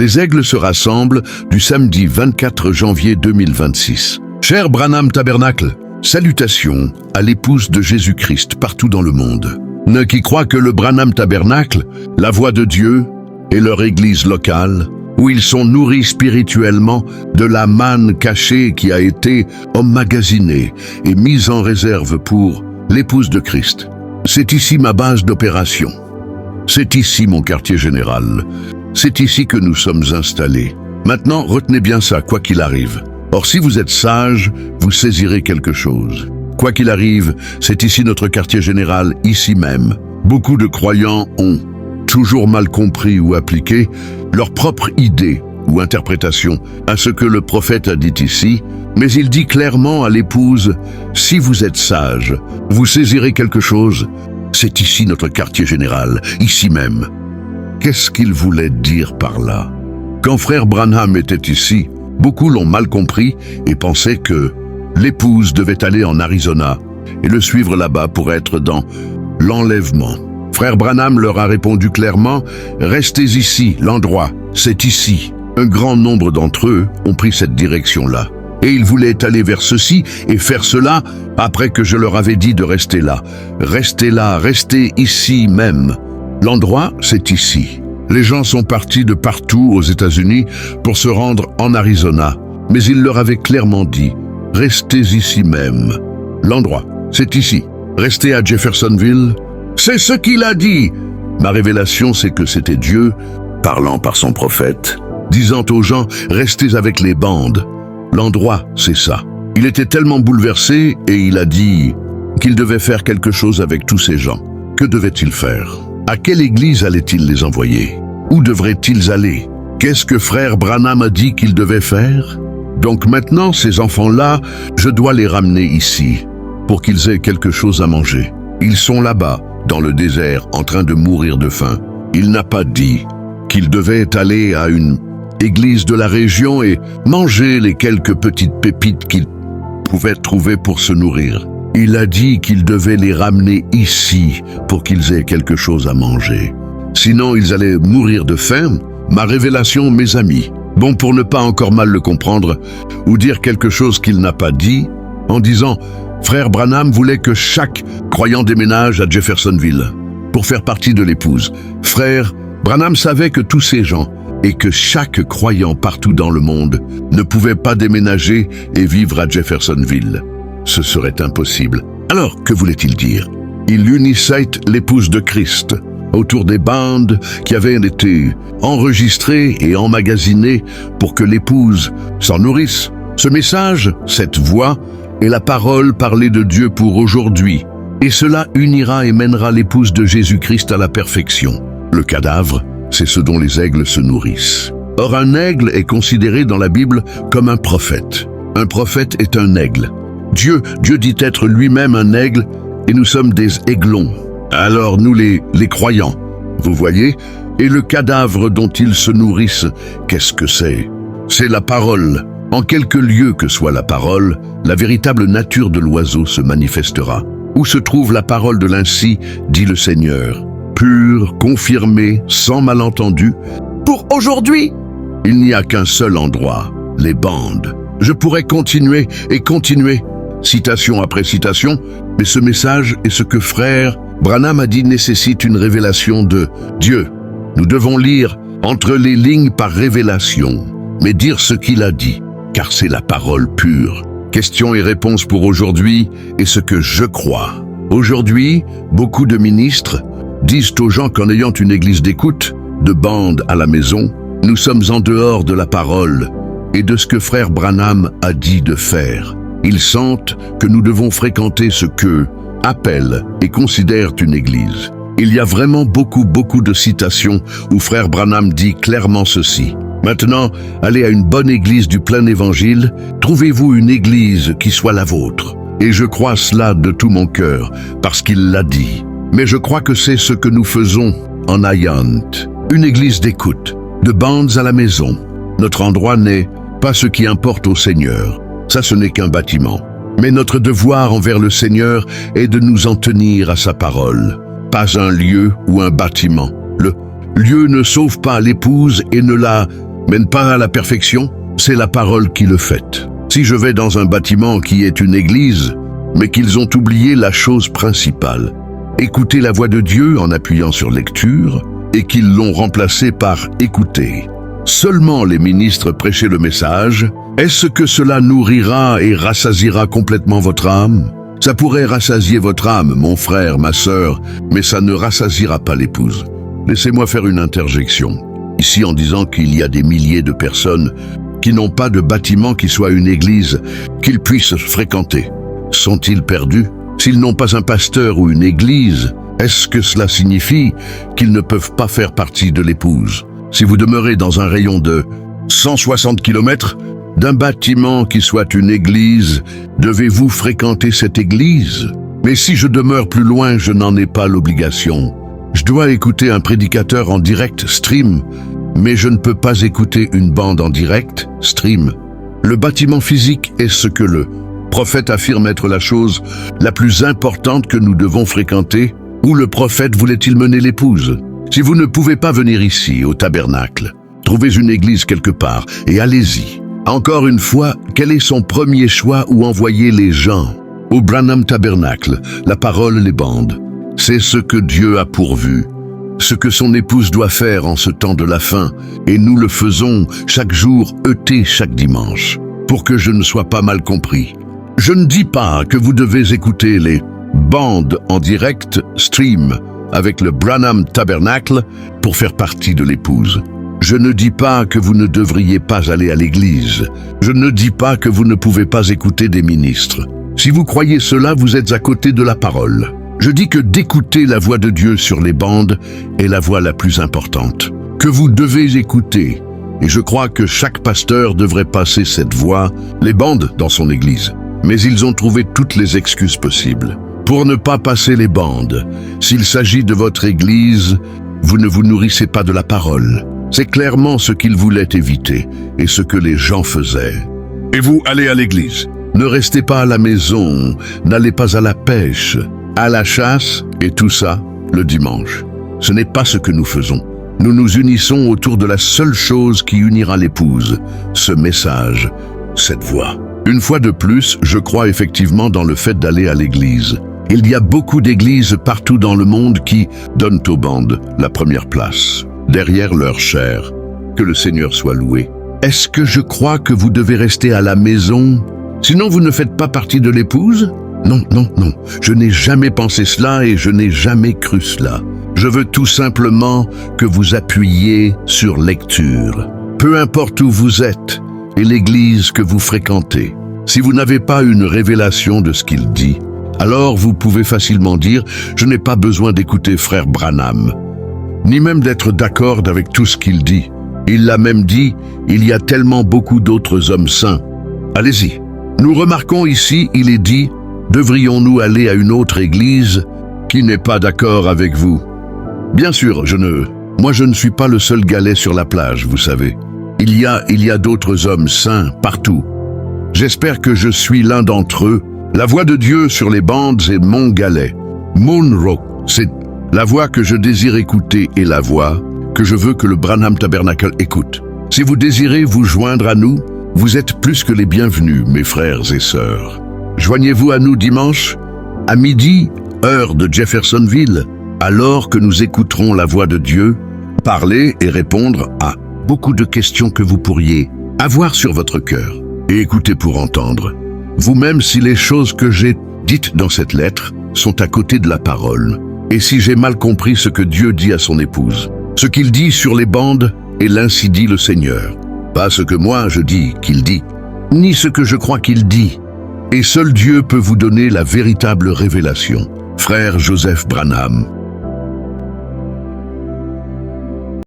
Les aigles se rassemblent du samedi 24 janvier 2026. Cher Branham Tabernacle, salutations à l'épouse de Jésus-Christ partout dans le monde. Ne qui croient que le Branham Tabernacle, la voix de Dieu et leur église locale, où ils sont nourris spirituellement de la manne cachée qui a été emmagasinée et mise en réserve pour l'épouse de Christ. C'est ici ma base d'opération. C'est ici mon quartier général. C'est ici que nous sommes installés. Maintenant, retenez bien ça, quoi qu'il arrive. Or, si vous êtes sage, vous saisirez quelque chose. Quoi qu'il arrive, c'est ici notre quartier général, ici même. Beaucoup de croyants ont toujours mal compris ou appliqué leur propre idée ou interprétation à ce que le prophète a dit ici, mais il dit clairement à l'épouse, si vous êtes sage, vous saisirez quelque chose, c'est ici notre quartier général, ici même. Qu'est-ce qu'il voulait dire par là? Quand frère Branham était ici, beaucoup l'ont mal compris et pensaient que l'épouse devait aller en Arizona et le suivre là-bas pour être dans l'enlèvement. Frère Branham leur a répondu clairement, « Restez ici, l'endroit, c'est ici. » Un grand nombre d'entre eux ont pris cette direction-là. Et ils voulaient aller vers ceci et faire cela après que je leur avais dit de rester là. Restez là, restez ici même. L'endroit, c'est ici. Les gens sont partis de partout aux États-Unis pour se rendre en Arizona. Mais il leur avait clairement dit, « Restez ici même. » L'endroit, c'est ici. Restez à Jeffersonville. C'est ce qu'il a dit. Ma révélation, c'est que c'était Dieu, parlant par son prophète, disant aux gens, restez avec les bandes. L'endroit, c'est ça. Il était tellement bouleversé et il a dit qu'il devait faire quelque chose avec tous ces gens. Que devait-il faire? À quelle église allait-il les envoyer? Où devraient-ils aller? Qu'est-ce que frère Branham a dit qu'il devait faire? Donc maintenant, ces enfants-là, je dois les ramener ici pour qu'ils aient quelque chose à manger. Ils sont là-bas, dans le désert, en train de mourir de faim. Il n'a pas dit qu'il devait aller à une église de la région et manger les quelques petites pépites qu'il pouvait trouver pour se nourrir. Il a dit qu'il devait les ramener ici pour qu'ils aient quelque chose à manger. Sinon, ils allaient mourir de faim. Ma révélation, mes amis. Bon, pour ne pas encore mal le comprendre ou dire quelque chose qu'il n'a pas dit, en disant « Frère Branham voulait que chaque croyant déménage à Jeffersonville pour faire partie de l'épouse. Frère Branham savait que tous ces gens et que chaque croyant partout dans le monde ne pouvait pas déménager et vivre à Jeffersonville. Ce serait impossible. Alors, que voulait-il dire? Il unissait l'épouse de Christ autour des bandes qui avaient été enregistrées et emmagasinées pour que l'épouse s'en nourrisse. Ce message, cette voix, est la parole parlée de Dieu pour aujourd'hui. Et cela unira et mènera l'épouse de Jésus-Christ à la perfection. Le cadavre, c'est ce dont les aigles se nourrissent. Or, un aigle est considéré dans la Bible comme un prophète. Un prophète est un aigle. Dieu dit être lui-même un aigle et nous sommes des aiglons. Alors nous les croyants, vous voyez, et le cadavre dont ils se nourrissent, qu'est-ce que c'est? C'est la parole. En quelque lieu que soit la parole, la véritable nature de l'oiseau se manifestera. Où se trouve la parole de l'ainsi, dit le Seigneur, pure, confirmée, sans malentendu. Pour aujourd'hui, il n'y a qu'un seul endroit, les bandes. Je pourrais continuer et continuer, citation après citation, mais ce message et ce que frère Branham a dit nécessite une révélation de Dieu. Nous devons lire entre les lignes par révélation, mais dire ce qu'il a dit, car c'est la parole pure. Questions et réponses pour aujourd'hui et ce que je crois. Aujourd'hui, beaucoup de ministres disent aux gens qu'en ayant une église d'écoute, de bande à la maison, nous sommes en dehors de la parole et de ce que frère Branham a dit de faire. Ils sentent que nous devons fréquenter ce qu'eux appellent et considèrent une église. Il y a vraiment beaucoup de citations où frère Branham dit clairement ceci. Maintenant, allez à une bonne église du plein évangile, trouvez-vous une église qui soit la vôtre. Et je crois cela de tout mon cœur, parce qu'il l'a dit. Mais je crois que c'est ce que nous faisons en Ayant. Une église d'écoute, de bandes à la maison. Notre endroit n'est pas ce qui importe au Seigneur. Ça, ce n'est qu'un bâtiment. Mais notre devoir envers le Seigneur est de nous en tenir à sa parole. Pas un lieu ou un bâtiment. Le lieu ne sauve pas l'épouse et ne la mène pas à la perfection, c'est la parole qui le fait. Si je vais dans un bâtiment qui est une église, mais qu'ils ont oublié la chose principale, écouter la voix de Dieu en appuyant sur lecture, et qu'ils l'ont remplacé par écouter. Seulement les ministres prêchaient le message. Est-ce que cela nourrira et rassasiera complètement votre âme? Ça pourrait rassasier votre âme, mon frère, ma sœur, mais ça ne rassasiera pas l'épouse. Laissez-moi faire une interjection, ici en disant qu'il y a des milliers de personnes qui n'ont pas de bâtiment qui soit une église qu'ils puissent fréquenter. Sont-ils perdus? S'ils n'ont pas un pasteur ou une église, est-ce que cela signifie qu'ils ne peuvent pas faire partie de l'épouse? Si vous demeurez dans un rayon de 160 km d'un bâtiment qui soit une église, devez-vous fréquenter cette église? Mais si je demeure plus loin, je n'en ai pas l'obligation. Je dois écouter un prédicateur en direct, stream, mais je ne peux pas écouter une bande en direct, stream. Le bâtiment physique est ce que le prophète affirme être la chose la plus importante que nous devons fréquenter. Où le prophète voulait-il mener l'épouse? Si vous ne pouvez pas venir ici, au tabernacle, trouvez une église quelque part et allez-y. Encore une fois, quel est son premier choix où envoyer les gens? Au Branham Tabernacle, la parole, les bandes. C'est ce que Dieu a pourvu. Ce que son épouse doit faire en ce temps de la fin, et nous le faisons chaque jour, chaque dimanche. Pour que je ne sois pas mal compris. Je ne dis pas que vous devez écouter les bandes en direct, stream, avec le Branham Tabernacle pour faire partie de l'épouse. Je ne dis pas que vous ne devriez pas aller à l'église. Je ne dis pas que vous ne pouvez pas écouter des ministres. Si vous croyez cela, vous êtes à côté de la parole. Je dis que d'écouter la voix de Dieu sur les bandes est la voix la plus importante, que vous devez écouter. Et je crois que chaque pasteur devrait passer cette voix, les bandes, dans son église. Mais ils ont trouvé toutes les excuses possibles pour ne pas passer les bandes. S'il s'agit de votre église, vous ne vous nourrissez pas de la parole. C'est clairement ce qu'ils voulaient éviter et ce que les gens faisaient. Et vous allez à l'église. Ne restez pas à la maison, n'allez pas à la pêche, à la chasse et tout ça le dimanche. Ce n'est pas ce que nous faisons. Nous nous unissons autour de la seule chose qui unira l'épouse, ce message, cette voix. Une fois de plus, je crois effectivement dans le fait d'aller à l'église. Il y a beaucoup d'églises partout dans le monde qui donnent aux bandes la première place, derrière leur chair. Que le Seigneur soit loué. Est-ce que je crois que vous devez rester à la maison? Sinon vous ne faites pas partie de l'épouse? Non, non, non. Je n'ai jamais pensé cela et je n'ai jamais cru cela. Je veux tout simplement que vous appuyiez sur lecture. Peu importe où vous êtes et l'église que vous fréquentez. Si vous n'avez pas une révélation de ce qu'il dit, alors vous pouvez facilement dire « Je n'ai pas besoin d'écouter frère Branham », ni même d'être d'accord avec tout ce qu'il dit. Il l'a même dit, il y a tellement beaucoup d'autres hommes saints. Allez-y. Nous remarquons ici, il est dit, devrions-nous aller à une autre église qui n'est pas d'accord avec vous? Bien sûr, moi je ne suis pas le seul galet sur la plage, vous savez. Il y a d'autres hommes saints partout. J'espère que je suis l'un d'entre eux. La voix de Dieu sur les bandes est mon galet. Monroe, c'est la voix que je désire écouter et la voix que je veux que le Branham Tabernacle écoute. Si vous désirez vous joindre à nous, vous êtes plus que les bienvenus, mes frères et sœurs. Joignez-vous à nous dimanche, à midi, heure de Jeffersonville, alors que nous écouterons la voix de Dieu, parler et répondre à beaucoup de questions que vous pourriez avoir sur votre cœur. Et écoutez pour entendre. Vous-même, si les choses que j'ai dites dans cette lettre sont à côté de la parole, et si j'ai mal compris ce que Dieu dit à son épouse, ce qu'il dit sur les bandes est l'ainsi dit le Seigneur. Pas ce que moi je dis qu'il dit, ni ce que je crois qu'il dit. Et seul Dieu peut vous donner la véritable révélation. Frère Joseph Branham.